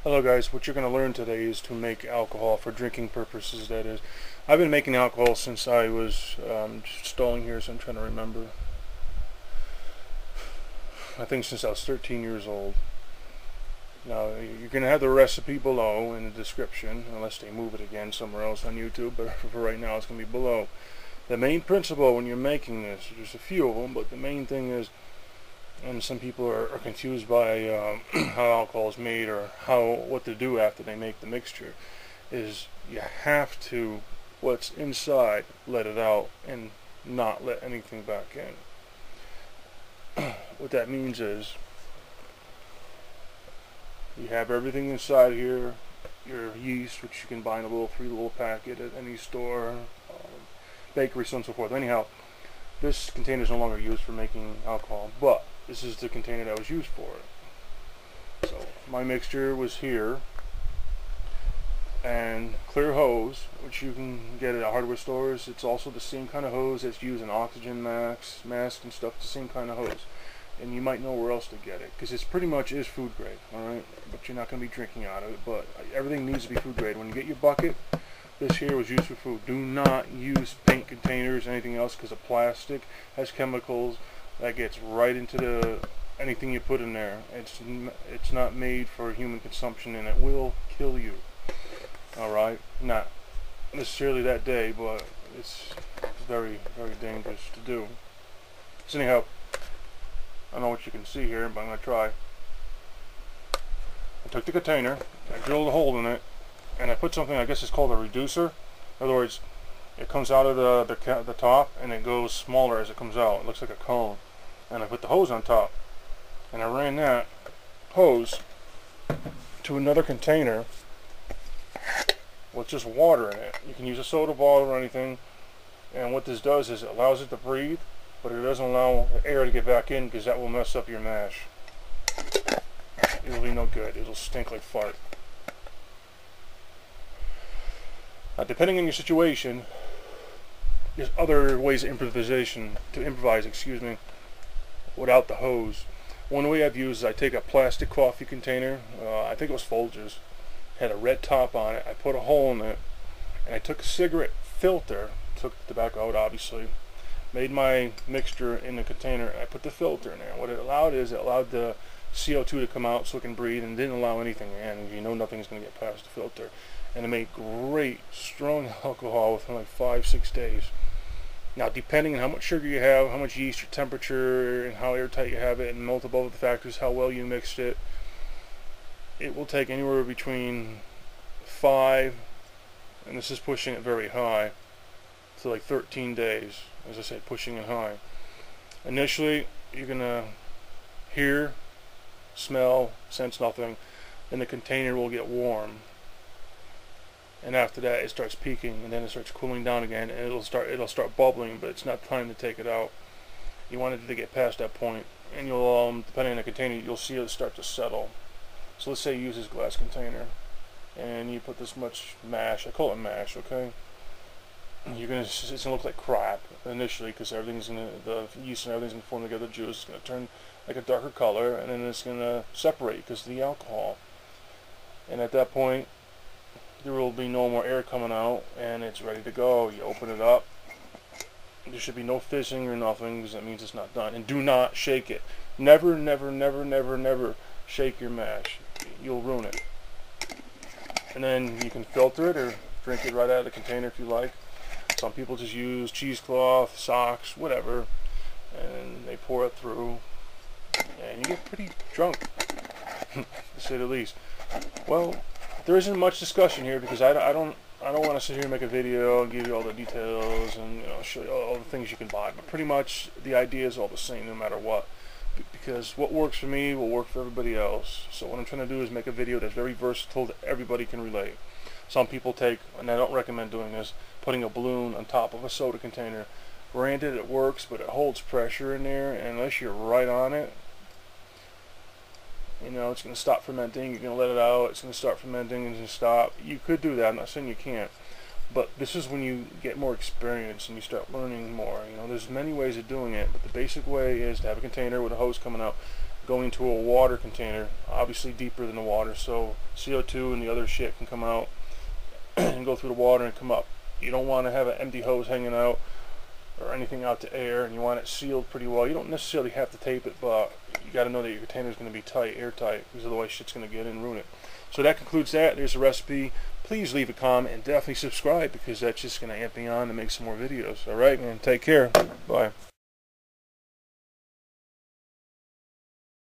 Hello guys, what you're going to learn today is to make alcohol for drinking purposes, that is. I've been making alcohol since I was, stalling here, so I'm trying to remember. I think since I was 13 years old. Now, you're going to have the recipe below in the description, unless they move it again somewhere else on YouTube, but for right now it's going to be below. The main principle when you're making this, there's a few of them, but the main thing is, and some people are confused by how alcohol is made or what to do after they make the mixture, is you have to, what's inside, let it out and not let anything back in. What that means is you have everything inside here, your yeast, which you can buy in a little 3-little packet at any store, bakery, so on and so forth. Anyhow, this container is no longer used for making alcohol, but this is the container that was used for it. So my mixture was here, and clear hose, which you can get at hardware stores. It's also the same kind of hose that's used in oxygen masks and stuff. It's the same kind of hose, and you might know where else to get it, because it's pretty much is food grade, alright, but you're not going to be drinking out of it. But everything needs to be food grade. When you get your bucket, this here was used for food. Do not use paint containers or anything else, because the plastic has chemicals that gets right into anything you put in there. It's not made for human consumption, and it will kill you. Alright? Not necessarily that day, but it's very, very dangerous to do. So anyhow, I don't know what you can see here, but I'm going to try. I took the container, I drilled a hole in it, and I put something, I guess it's called a reducer. In other words, it comes out of the top, and it goes smaller as it comes out. It looks like a cone. And I put the hose on top, and I ran that hose to another container with just water in it. You can use a soda bottle or anything, and what this does is it allows it to breathe, but it doesn't allow air to get back in, because that will mess up your mash. It'll be no good. It'll stink like fart. Now, depending on your situation, there's other ways of improvise, without the hose. One way I've used is I take a plastic coffee container, I think it was Folgers, had a red top on it. I put a hole in it, and I took a cigarette filter, took the tobacco out obviously, made my mixture in the container, and I put the filter in there. What it allowed is it allowed the CO2 to come out so it can breathe, and didn't allow anything in. You know nothing's going to get past the filter. And it made great, strong alcohol within like 5-6 days. Now, depending on how much sugar you have, how much yeast, your temperature, and how airtight you have it, and multiple other factors, how well you mixed it, it will take anywhere between 5, and this is pushing it very high, to like 13 days. As I said, pushing it high. Initially, you're going to hear, smell, sense nothing, and the container will get warm. And after that, it starts peaking, and then it starts cooling down again, and it'll start bubbling, but it's not time to take it out. You want it to get past that point, and you'll, depending on the container, you'll see it start to settle. So let's say you use this glass container, and you put this much mash. I call it mash, okay? It's gonna look like crap initially, because the yeast and everything's gonna form together. Juice is gonna turn like a darker color, and then it's gonna separate because of the alcohol. And at that point, there will be no more air coming out, and it's ready to go. You open it up. There should be no fizzing or nothing, because that means it's not done. And do not shake it. Never, never, never, never, never shake your mash. You'll ruin it. And then you can filter it or drink it right out of the container if you like. Some people just use cheesecloth, socks, whatever, and they pour it through, and you get pretty drunk, to say the least. Well, there isn't much discussion here, because I don't want to sit here and make a video and give you all the details and show you all the things you can buy. But pretty much the idea is all the same no matter what, because what works for me will work for everybody else. So what I'm trying to do is make a video that's very versatile that everybody can relate. Some people take, and I don't recommend doing this, putting a balloon on top of a soda container. Granted, it works, but it holds pressure in there, and unless you're right on it, it's going to stop fermenting. You're going to let it out, it's going to start fermenting and just stop. You could do that, I'm not saying you can't, but this is when you get more experience and you start learning more. There's many ways of doing it, but the basic way is to have a container with a hose coming out, go into a water container, obviously deeper than the water, so CO2 and the other shit can come out and go through the water and come up. You don't want to have an empty hose hanging out or anything out to air, and you want it sealed pretty well. You don't necessarily have to tape it, but you got to know that your container is going to be tight, airtight, because otherwise shit's going to get in and ruin it. So that concludes that. There's a recipe. Please leave a comment and definitely subscribe, because that's just going to amp me on to make some more videos. Alright, man, take care. Bye.